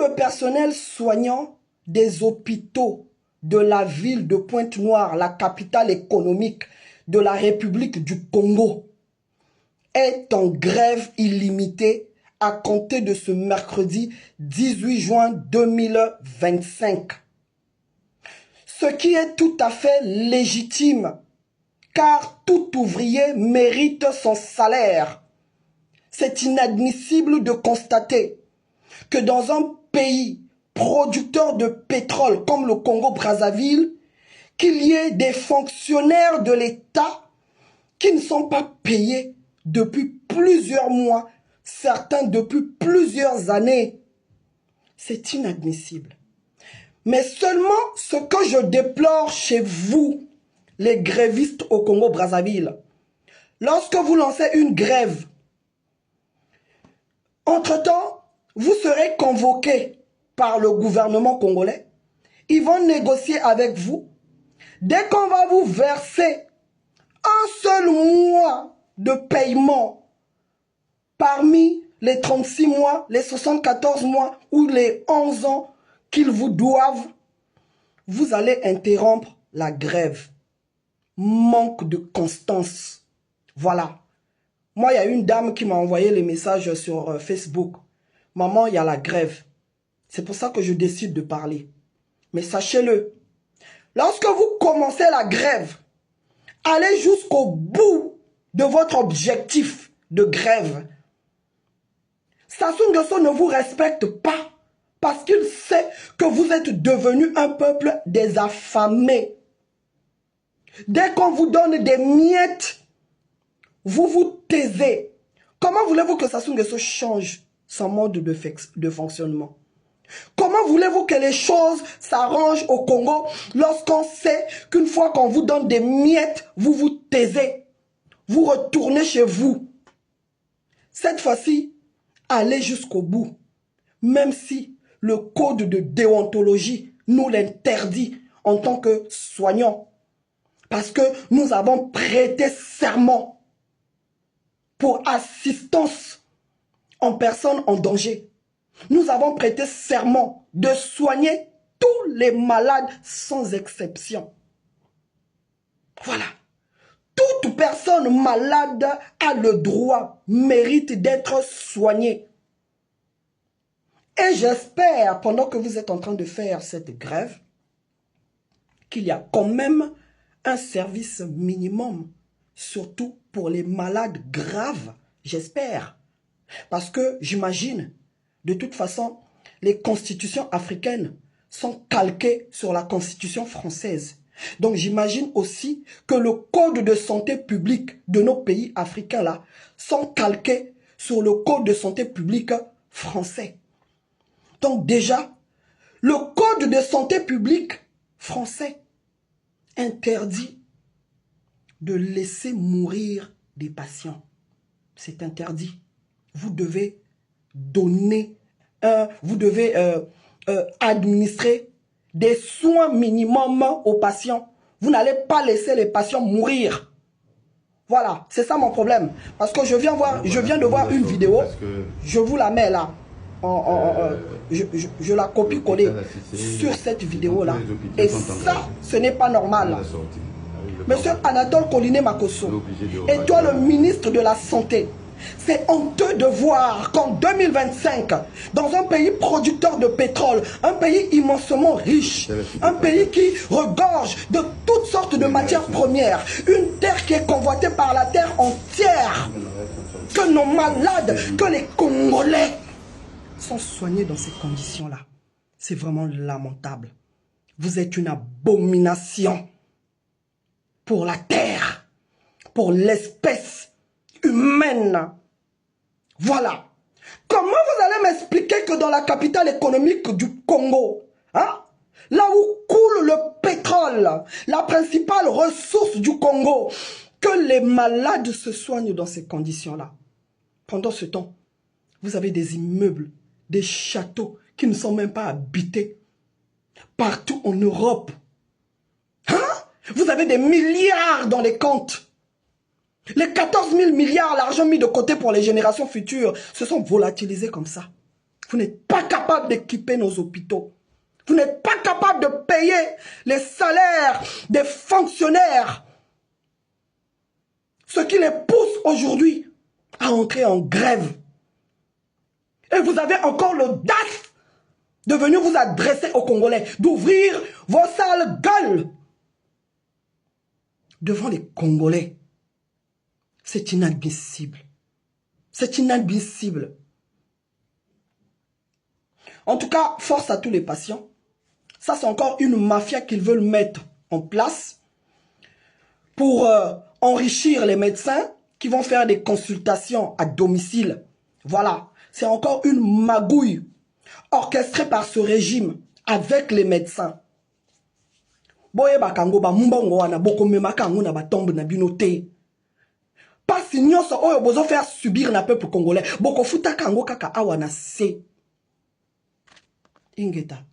le personnel soignant des hôpitaux de la ville de Pointe-Noire, la capitale économique de la République du Congo, est en grève illimitée à compter de ce mercredi 18 juin 2025. Ce qui est tout à fait légitime, car tout ouvrier mérite son salaire. C'est inadmissible de constater que dans un pays producteur de pétrole comme le Congo-Brazzaville, qu'il y ait des fonctionnaires de l'État qui ne sont pas payés depuis plusieurs mois, certains depuis plusieurs années. C'est inadmissible. Mais seulement ce que je déplore chez vous, les grévistes au Congo-Brazzaville, lorsque vous lancez une grève, entre-temps, vous serez convoqués par le gouvernement congolais. Ils vont négocier avec vous. Dès qu'on va vous verser un seul mois de paiement parmi les 36 mois, les 74 mois ou les 11 ans qu'ils vous doivent, vous allez interrompre la grève. Manque de constance. Voilà. Moi, il y a une dame qui m'a envoyé les messages sur Facebook. Maman, il y a la grève. C'est pour ça que je décide de parler. Mais sachez-le, lorsque vous commencez la grève, allez jusqu'au bout de votre objectif de grève. Sassou Nguesso ne vous respecte pas parce qu'il sait que vous êtes devenu un peuple des affamés. Dès qu'on vous donne des miettes, vous vous taisez. Comment voulez-vous que Sassou Nguesso change son mode de fonctionnement? Comment voulez-vous que les choses s'arrangent au Congo lorsqu'on sait qu'une fois qu'on vous donne des miettes, vous vous taisez? Vous retournez chez vous. Cette fois-ci, allez jusqu'au bout. Même si le code de déontologie nous l'interdit en tant que soignants. Parce que nous avons prêté serment pour assistance en personnes en danger. Nous avons prêté serment de soigner tous les malades sans exception. Voilà. Toute personne malade a le droit, mérite d'être soignée. Et j'espère, pendant que vous êtes en train de faire cette grève, qu'il y a quand même un service minimum, surtout pour les malades graves, j'espère. Parce que j'imagine, de toute façon, les constitutions africaines sont calquées sur la constitution française. Donc j'imagine aussi que le code de santé publique de nos pays africains là sont calqués sur le code de santé publique français. Donc déjà, le code de santé publique français interdit de laisser mourir des patients. C'est interdit. Vous devez donner, vous devez administrer des soins minimum aux patients. Vous n'allez pas laisser les patients mourir. Voilà, c'est ça mon problème. Parce que je viens de voir une vidéo. Je vous la mets là. Je la copie-coller sur cette vidéo-là. Et ça, ce n'est pas normal. Monsieur Anatole Coliné Makosso, et toi le ministre de la Santé, c'est honteux de voir qu'en 2025, dans un pays producteur de pétrole, un pays immensement riche, un pays qui regorge de toutes sortes de matières premières, une terre qui est convoitée par la terre entière, que nos malades, que les Congolais sont soignés dans ces conditions-là. C'est vraiment lamentable. Vous êtes une abomination pour la terre, pour l'espèce humaine. Voilà. Comment vous allez m'expliquer que dans la capitale économique du Congo, hein, là où coule le pétrole, la principale ressource du Congo, que les malades se soignent dans ces conditions-là? Pendant ce temps, vous avez des immeubles, des châteaux qui ne sont même pas habités partout en Europe. Hein? Vous avez des milliards dans les comptes. Les 14 000 milliards, l'argent mis de côté pour les générations futures, se sont volatilisés comme ça. Vous n'êtes pas capable capable d'équiper nos hôpitaux. Vous n'êtes pas capable de payer les salaires des fonctionnaires. Ce qui les pousse aujourd'hui à entrer en grève. Et vous avez encore l'audace de venir vous adresser aux Congolais, d'ouvrir vos sales gueules devant les Congolais. C'est inadmissible. C'est inadmissible. En tout cas, force à tous les patients. Ça, c'est encore une mafia qu'ils veulent mettre en place pour enrichir les médecins qui vont faire des consultations à domicile. Voilà. C'est encore une magouille orchestrée par ce régime avec les médecins. Boye bakango ba mbongo wana boko memakango na batombe na binote. Pas si nyonso oyo bozo faire subir na peuple congolais. Boko futa kango kaka awana se. Ingeta.